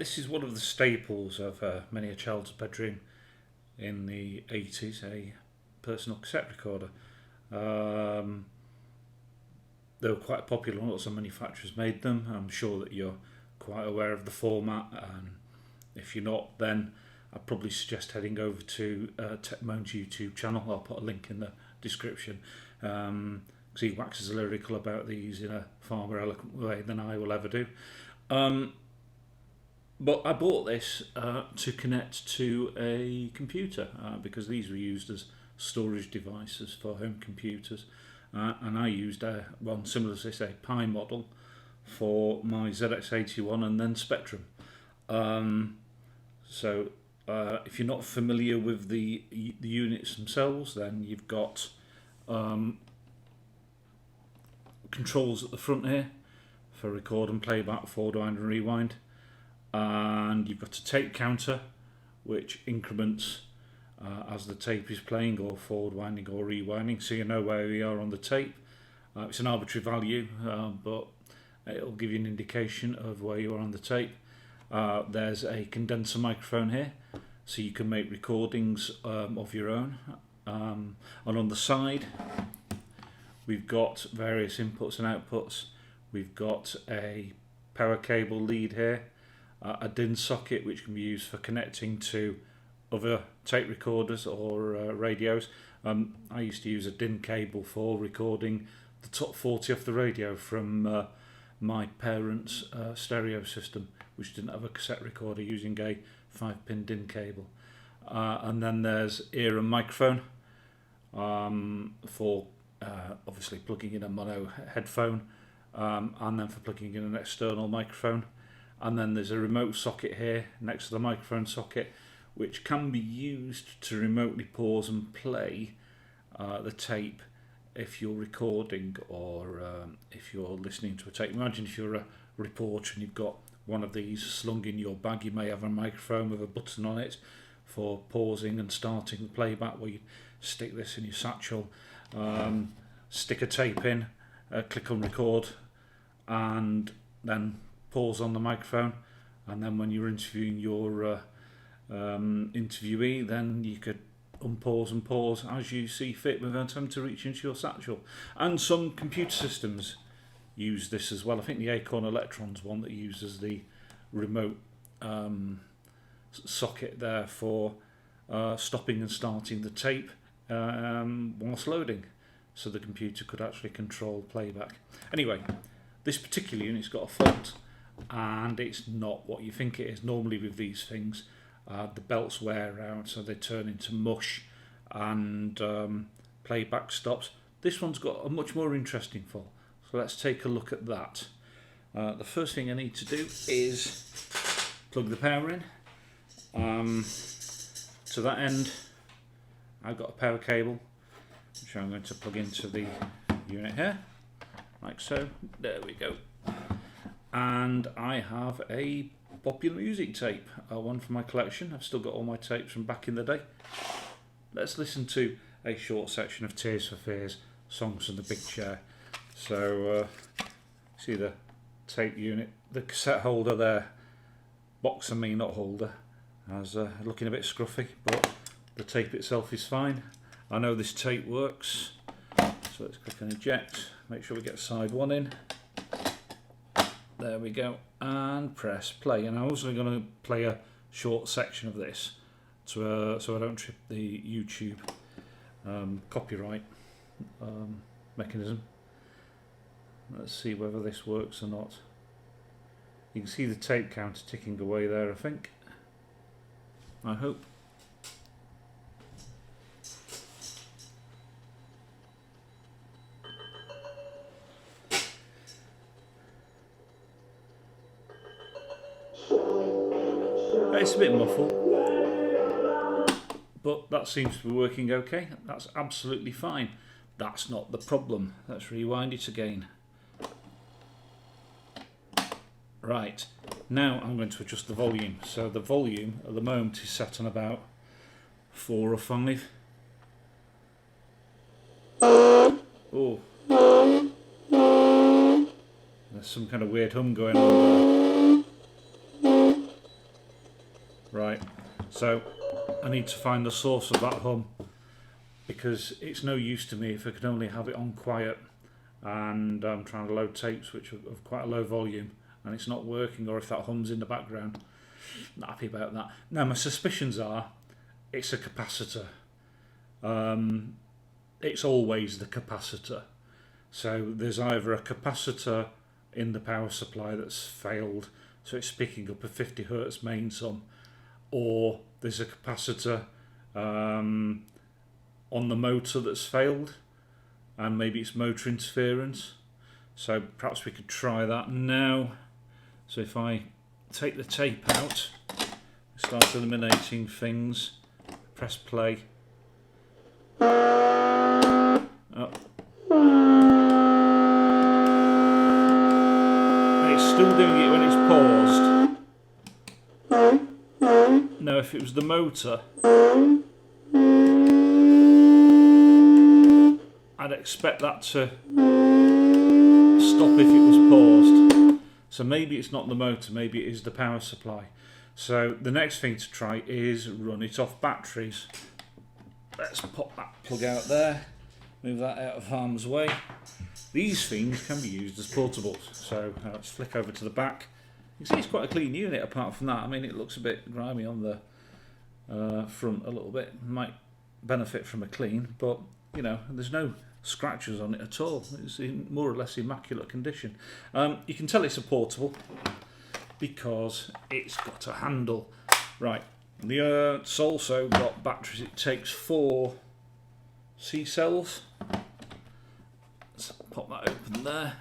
This is one of the staples of many a child's bedroom in the 80s, a personal cassette recorder. They were quite popular, lots of manufacturers made them. I'm sure that you're quite aware of the format, and if you're not, then I'd probably suggest heading over to Techmoan's YouTube channel. I'll put a link in the description. Because he waxes lyrical about these in a far more eloquent way than I will ever do. But I bought this to connect to a computer because these were used as storage devices for home computers. And I used one similar to this, a Pi model, for my ZX81 and then Spectrum. So if you're not familiar with the units themselves, then you've got controls at the front here for record and playback, forward wind and rewind. And you've got a tape counter which increments as the tape is playing, or forward winding or rewinding, so you know where we are on the tape. It's an arbitrary value, but it'll give you an indication of where you are on the tape. There's a condenser microphone here, so you can make recordings of your own. And on the side we've got various inputs and outputs. We've got a power cable lead here, a DIN socket which can be used for connecting to other tape recorders or radios. I used to use a DIN cable for recording the top 40 off the radio from my parents' stereo system, which didn't have a cassette recorder, using a 5-pin DIN cable. And then there's ear and microphone for obviously plugging in a mono headphone, and then for plugging in an external microphone. And then there's a remote socket here next to the microphone socket, which can be used to remotely pause and play the tape if you're recording, or if you're listening to a tape. Imagine if you're a reporter and you've got one of these slung in your bag. You may have a microphone with a button on it for pausing and starting the playback, where you stick this in your satchel, stick a tape in, click on record, and then pause on the microphone. And then when you're interviewing your interviewee, then you could unpause and pause as you see fit without having to reach into your satchel. And some computer systems use this as well. I think the Acorn Electron's one that uses the remote socket there for stopping and starting the tape whilst loading, so the computer could actually control playback. Anyway, this particular unit's got a fault, and it's not what you think it is. Normally with these things, the belts wear out, so they turn into mush, and playback stops. This one's got a much more interesting fault, so let's take a look at that. The first thing I need to do is plug the power in. To that end, I've got a power cable which I'm going to plug into the unit here, like so. There we go. And I have a popular music tape, one from my collection. I've still got all my tapes from back in the day. Let's listen to a short section of Tears for Fears, Songs from the Big Chair. So see the tape unit, the cassette holder there, box and me, not holder, as looking a bit scruffy, but the tape itself is fine. I know this tape works, so let's click on eject, make sure we get side one in. There we go, and press play. And I'm also going to play a short section of this so I don't trip the YouTube copyright mechanism. Let's see whether this works or not. You can see the tape counter ticking away there, I think. I hope. It's a bit muffled, but that seems to be working okay. That's absolutely fine. That's not the problem. Let's rewind it again. Right, now I'm going to adjust the volume. So the volume at the moment is set on about 4 or 5. Oh, there's some kind of weird hum going on there. Right, so I need to find the source of that hum, because it's no use to me if I can only have it on quiet and I'm trying to load tapes which are of quite a low volume and it's not working, or if that hum's in the background. Not happy about that. Now my suspicions are it's a capacitor. It's always the capacitor. So there's either a capacitor in the power supply that's failed, so it's picking up a 50 Hz main sum, or there's a capacitor on the motor that's failed, and maybe it's motor interference. So perhaps we could try that now. So if I take the tape out, start eliminating things, press play. Oh. It's still doing it when it's paused. Now if it was the motor, I'd expect that to stop if it was paused. So maybe it's not the motor, maybe it is the power supply. So the next thing to try is run it off batteries. Let's pop that plug out there, move that out of harm's way. These things can be used as portables. So let's flick over to the back. You can see it's quite a clean unit apart from that. I mean, it looks a bit grimy on the front a little bit. Might benefit from a clean, but you know, there's no scratches on it at all. It's in more or less immaculate condition. You can tell it's a portable because it's got a handle. Right, it's also got batteries. It takes 4 C cells. Let's pop that open there.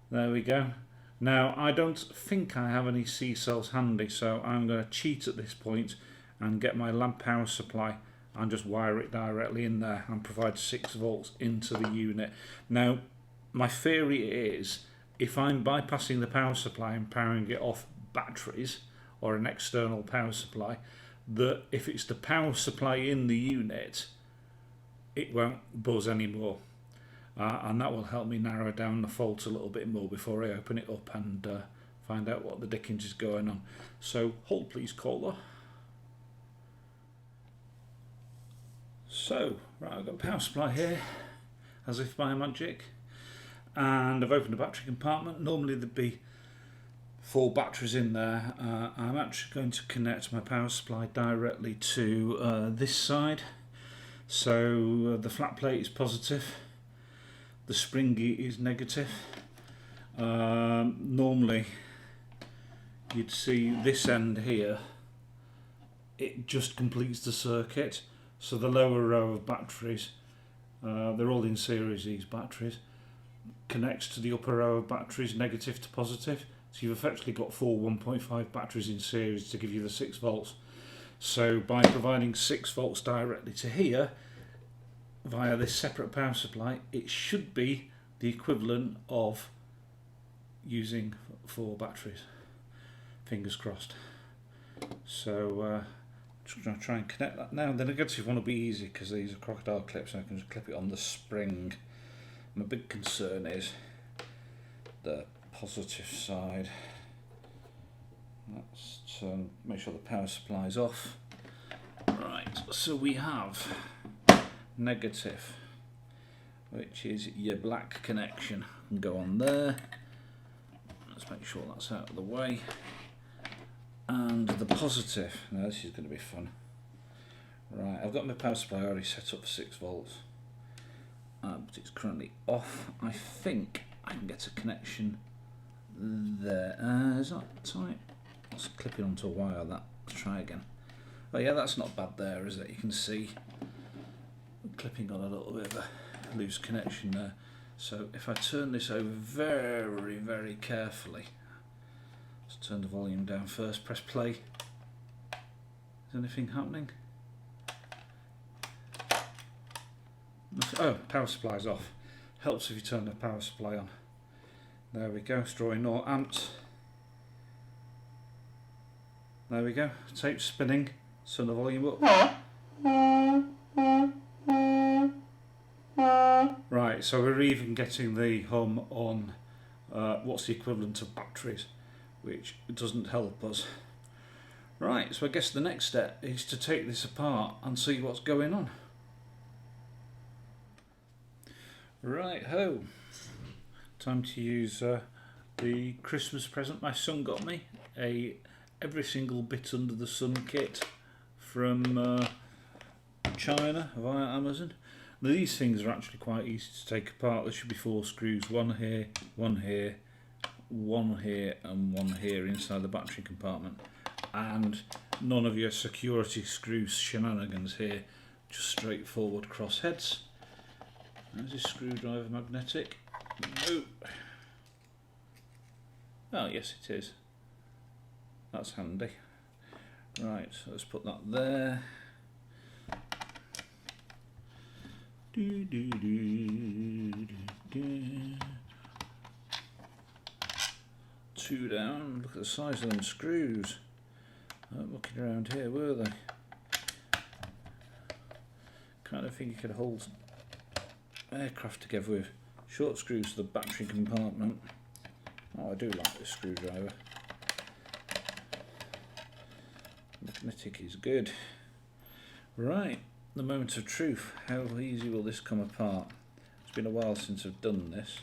There we go. Now I don't think I have any C cells handy, so I'm going to cheat at this point and get my lamp power supply and just wire it directly in there and provide 6 volts into the unit. Now my theory is if I'm bypassing the power supply and powering it off batteries or an external power supply, that if it's the power supply in the unit, it won't buzz anymore. And that will help me narrow down the fault a little bit more before I open it up and find out what the dickens is going on. So hold please, caller. So, right, I've got a power supply here, as if by magic, and I've opened the battery compartment. Normally there'd be 4 batteries in there. I'm actually going to connect my power supply directly to this side. So the flat plate is positive, the springy is negative. Normally you'd see this end here, it just completes the circuit. So the lower row of batteries, they're all in series, these batteries, connects to the upper row of batteries, negative to positive. So you've effectively got 4 1.5 batteries in series to give you the 6 volts. So by providing 6 volts directly to here via this separate power supply, it should be the equivalent of using 4 batteries. Fingers crossed. So just going to try and connect that now. The negative one will be easy because these are crocodile clips and I can just clip it on the spring. My big concern is the positive side. Let's make sure the power supply is off. Right, so we have negative, which is your black connection. And go on there. Let's make sure that's out of the way. And the positive. Now this is going to be fun. Right, I've got my power supply already set up for 6 volts, but it's currently off. I think I can get a connection there. Is that tight? Let's clip it onto a wire. That. Let's try again. Oh yeah, that's not bad there, is it? You can see I'm clipping on a little bit of a loose connection there. So if I turn this over very, very carefully. Let's turn the volume down first, press play. Is anything happening? Oh, power supply's off. Helps if you turn the power supply on. There we go, it's drawing 0 amps. There we go, tape spinning, turn the volume up. Right, so we're even getting the hum on what's the equivalent of batteries, which doesn't help us. Right, so I guess the next step is to take this apart and see what's going on. Right ho, time to use the Christmas present my son got me, a every single bit under the sun kit from China via Amazon. Now, these things are actually quite easy to take apart. There should be 4 screws, one here, one here, one here and one here inside the battery compartment, and none of your security screw shenanigans here, just straightforward cross heads. Is this screwdriver magnetic? No. Oh yes it is. That's handy. Right, so let's put that there. Do, do, do, do, do. 2 down. Look at the size of them screws. Looking around here, were they? Kind of think you could hold aircraft together with. Short screws to the battery compartment. Oh, I do like this screwdriver. Magnetic is good. Right, the moment of truth. How easy will this come apart? It's been a while since I've done this.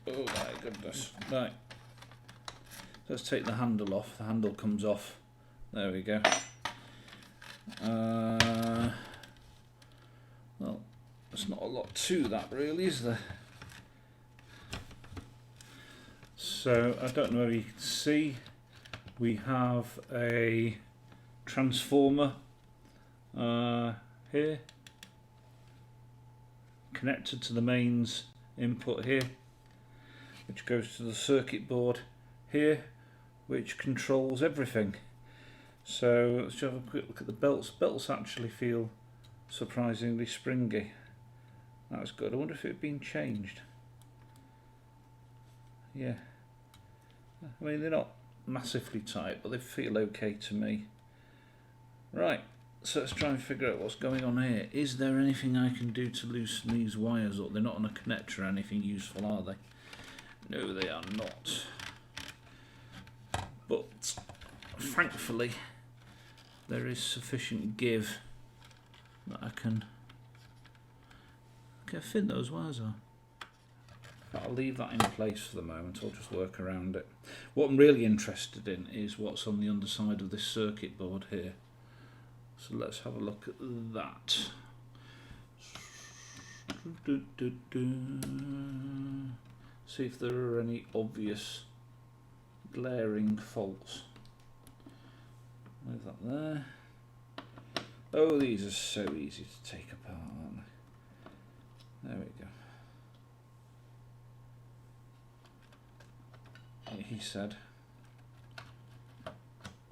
Oh my goodness. Right. Let's take the handle off. The handle comes off. There we go. Well, there's not a lot to that really, is there? So, I don't know if you can see, we have a transformer here, connected to the mains input here, which goes to the circuit board here, which controls everything. So let's have a quick look at the belts. Belts actually feel surprisingly springy. That's good. I wonder if it had been changed. Yeah. I mean, they're not massively tight, but they feel okay to me. Right, so let's try and figure out what's going on here. Is there anything I can do to loosen these wires up? They're not on a connector or anything useful, are they? No, they are not. But thankfully, there is sufficient give that I can. Look how thin those wires are. I'll leave that in place for the moment. I'll just work around it. What I'm really interested in is what's on the underside of this circuit board here. So let's have a look at that. See if there are any obvious glaring faults. Move that there. Oh, these are so easy to take apart, aren't they? There we go. He said.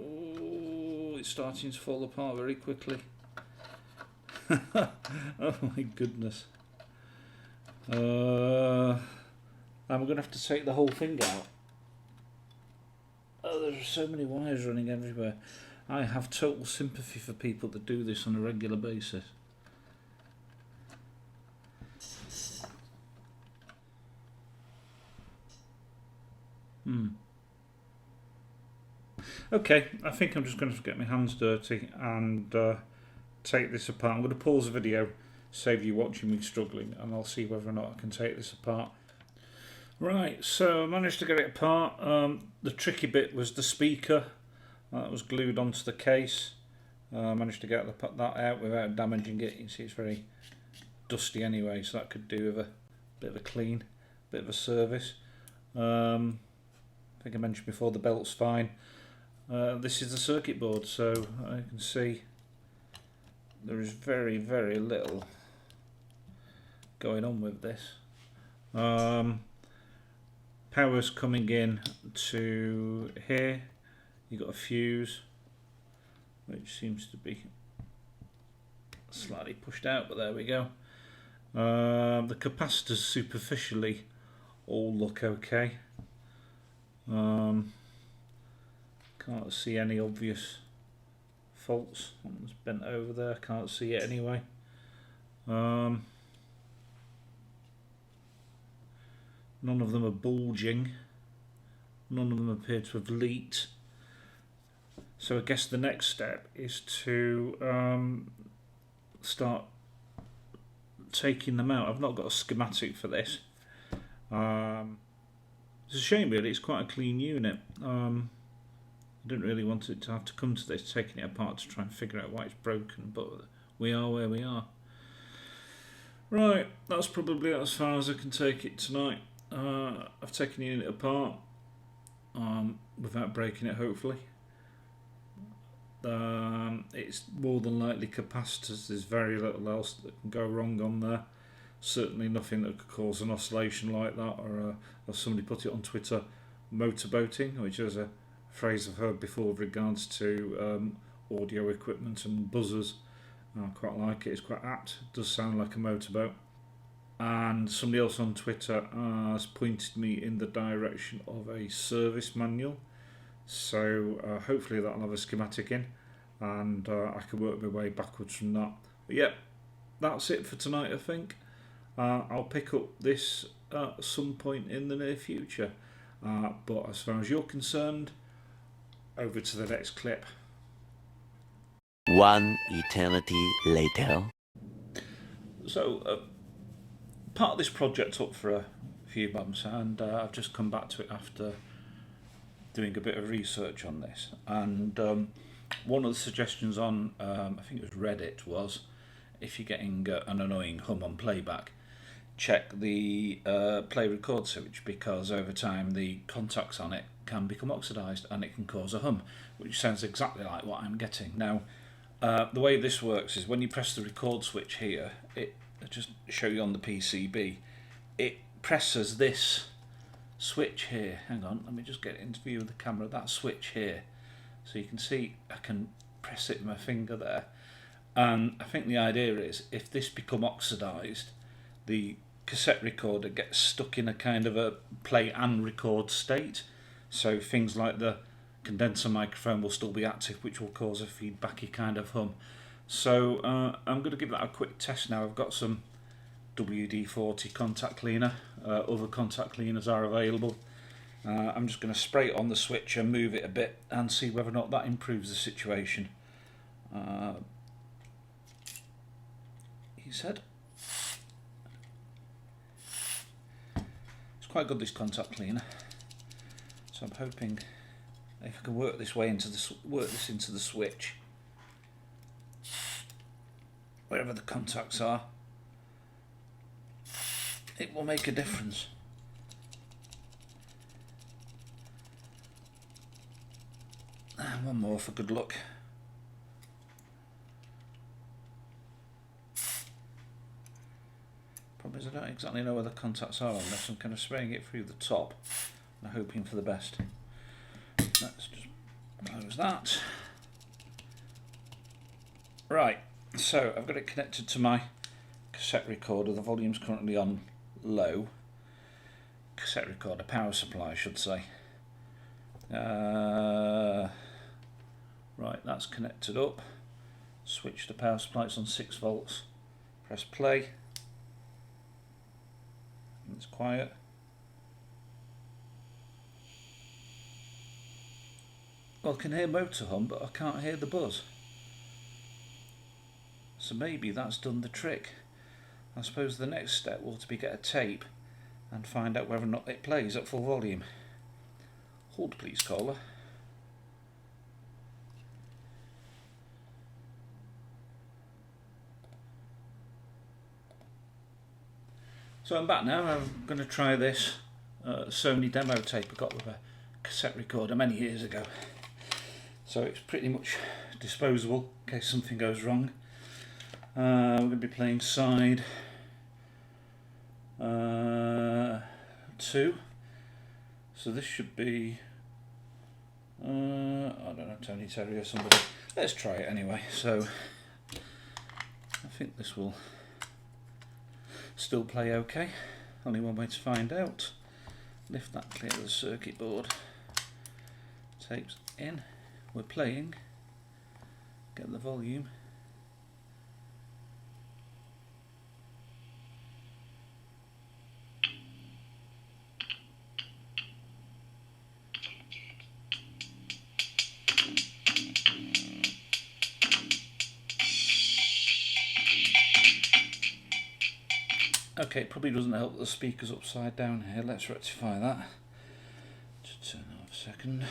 Oh, it's starting to fall apart very quickly. Oh my goodness. I'm going to have to take the whole thing out. Oh, there are so many wires running everywhere. I have total sympathy for people that do this on a regular basis. Okay, I think I'm just going to get my hands dirty and take this apart. I'm going to pause the video, save you watching me struggling, and I'll see whether or not I can take this apart. Right, so I managed to get it apart. The tricky bit was the speaker that was glued onto the case. I managed to get that out without damaging it. You can see it's very dusty anyway, so that could do with a bit of a clean, bit of a service. I think I mentioned before the belt's fine. This is the circuit board, so I can see there is very, very little going on with this. Power's coming in to here. You've got a fuse, which seems to be slightly pushed out, but there we go. The capacitors superficially all look okay. Can't see any obvious faults. One's bent over there, can't see it anyway. None of them are bulging. None of them appear to have leaked. So I guess the next step is to start taking them out. I've not got a schematic for this. It's a shame really, it's quite a clean unit. I didn't really want it to have to come to this, taking it apart to try and figure out why it's broken, but we are where we are. Right, that's probably as far as I can take it tonight. I've taken the unit apart without breaking it, hopefully. It's more than likely capacitors. There's very little else that can go wrong on there. Certainly nothing that could cause an oscillation like that, or as somebody put it on Twitter, motorboating, which is a phrase I've heard before with regards to audio equipment and buzzers. I quite like it, it's quite apt, it does sound like a motorboat. And somebody else on Twitter has pointed me in the direction of a service manual, so hopefully that'll have a schematic in, and I can work my way backwards from that. But yeah, that's it for tonight, I think. I'll pick up this at some point in the near future, but as far as you're concerned, over to the next clip. One eternity later. So part of this project up for a few months, and I've just come back to it after doing a bit of research on this, and one of the suggestions on I think it was Reddit was, if you're getting an annoying hum on playback, check the play record switch, because over time the contacts on it can become oxidized and it can cause a hum, which sounds exactly like what I'm getting now. The way this works is when you press the record switch here, it just show you on the PCB, it presses this switch here. Hang on, let me just get into view of the camera, that switch here, so you can see I can press it with my finger there. And I think the idea is, if this become oxidized, the cassette recorder gets stuck in a kind of a play and record state, so things like the condenser microphone will still be active, which will cause a feedbacky kind of hum. So I'm going to give that a quick test now. I've got some WD-40 contact cleaner, other contact cleaners are available. I'm just going to spray it on the switch and move it a bit and see whether or not that improves the situation. He said it's quite good, this contact cleaner, so I'm hoping if I can work this into the switch, wherever the contacts are, it will make a difference. And one more for good luck. Problem is I don't exactly know where the contacts are on this. I'm kind of spraying it through the top and hoping for the best. Let's just close that. Right, so I've got it connected to my cassette recorder. The volume's currently on low. Cassette recorder, power supply I should say. Right, that's connected up. Switch to power supply, it's on 6 volts. Press play. It's quiet. Well, I can hear motor hum, but I can't hear the buzz. So maybe that's done the trick. I suppose the next step will be get a tape and find out whether or not it plays at full volume. Hold please, caller. So I'm back now. I'm going to try this Sony demo tape I got with a cassette recorder many years ago. So it's pretty much disposable in case something goes wrong. We're going to be playing side 2. So this should be, I don't know, Tony Terry or somebody. Let's try it anyway. So I think this will still play okay. Only one way to find out. Lift that clear of the circuit board. Tapes in. We're playing. Get the volume. okay, it probably doesn't help that the speaker's upside down here. Let's rectify that. Just turn that off a second.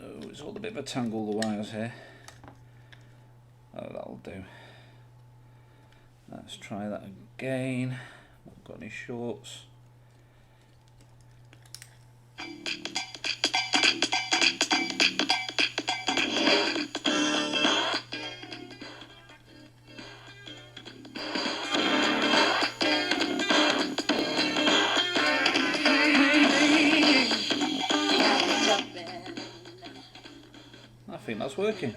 Oh, it's all a bit of a tangle, the wires here. Oh, that'll do. Let's try that again. Not got any shorts. I think that's working.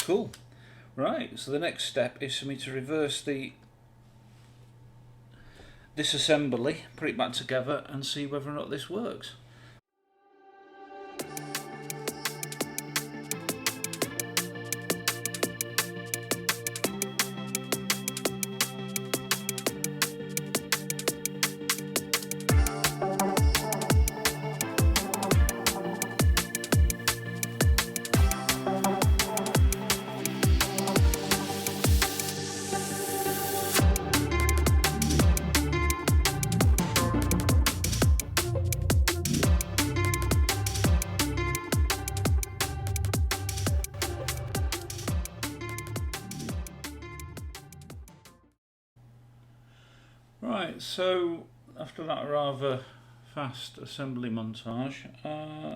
Cool. Right, so the next step is for me to reverse the disassembly, put it back together and see whether or not this works. Right, so after that rather fast assembly montage,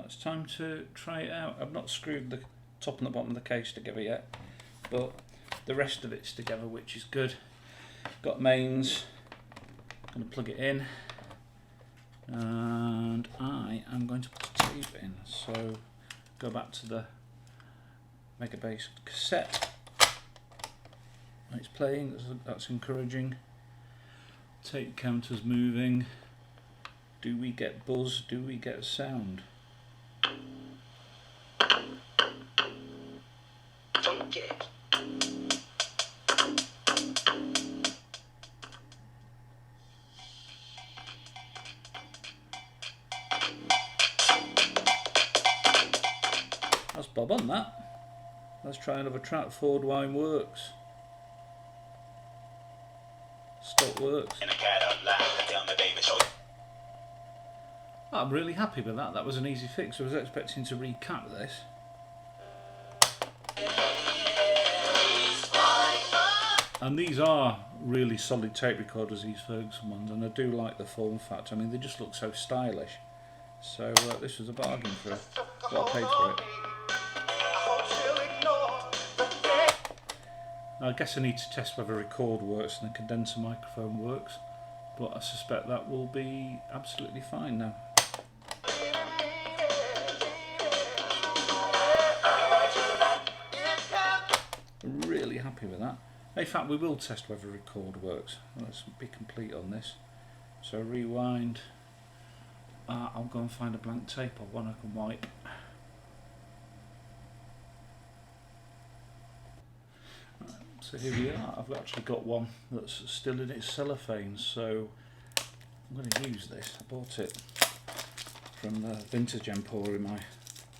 it's time to try it out. I've not screwed the top and the bottom of the case together yet, but the rest of it's together, which is good. Got mains, going to plug it in, and I am going to put a tape in. So go back to the Megabass cassette. It's playing, that's encouraging. Tape counter's moving. Do we get buzz? Do we get sound? That's Bob on that. Let's try another track. Forward Wine works. Stop works. I'm really happy with that. That was an easy fix. I was expecting to recap this. And these are really solid tape recorders, these Ferguson ones, and I do like the form factor. I mean, they just look so stylish. So this was a bargain for what I paid for it. Now, I guess I need to test whether record works and the condenser microphone works, but I suspect that will be absolutely fine now. Really happy with that. In fact, we will test whether record works. Let's be complete on this. So rewind. I'll go and find a blank tape or one I can wipe. So here we are. I've actually got one that's still in its cellophane, so I'm going to use this. I bought it from the Vintage Emporium, my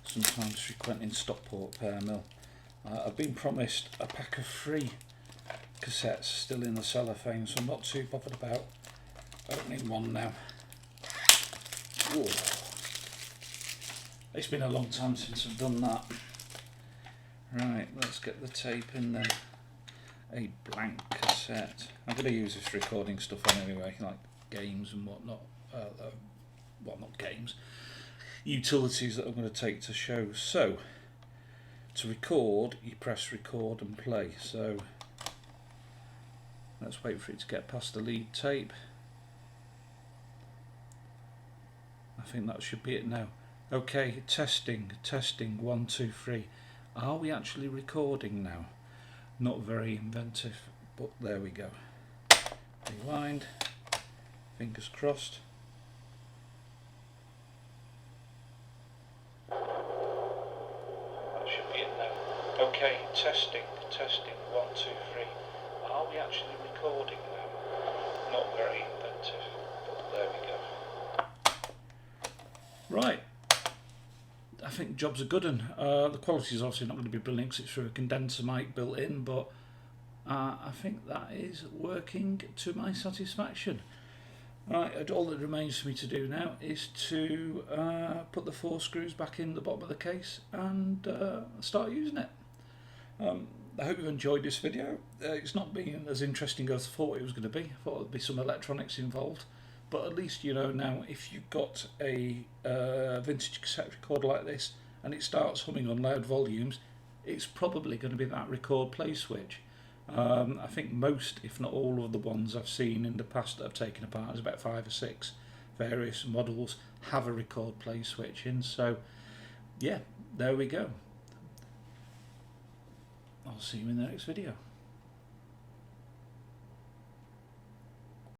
sometimes frequenting Stockport Pear Mill. I've been promised a pack of free cassettes still in the cellophane, so I'm not too bothered about opening one now. Whoa. It's been a long time since I've done that. Right, let's get the tape in then. A blank cassette. I'm going to use this for recording stuff on anyway, like games and whatnot. Well, not games. Utilities that I'm going to take to show. So, to record, you press record and play. So, let's wait for it to get past the lead tape. I think that should be it now. Okay, testing, 1, 2, 3. Are we actually recording now? Not very inventive, but there we go. Rewind, fingers crossed. That should be it now. Okay, testing, 1, 2, 3. Are we actually recording now? Not very inventive, but there we go. Right, I think the job's a good one. The quality is obviously not going to be brilliant because it's through a condenser mic built in, but I think that is working to my satisfaction. Right, all that remains for me to do now is to put the 4 screws back in the bottom of the case and start using it. I hope you've enjoyed this video. It's not been as interesting as I thought it was going to be. I thought there'd be some electronics involved, but at least you know now if you've got a vintage cassette recorder like this and it starts humming on loud volumes, it's probably going to be that record play switch. I think most, if not all, of the ones I've seen in the past that I've taken apart, there's about 5 or 6 various models, have a record play switch in. So yeah, there we go. I'll see you in the next video.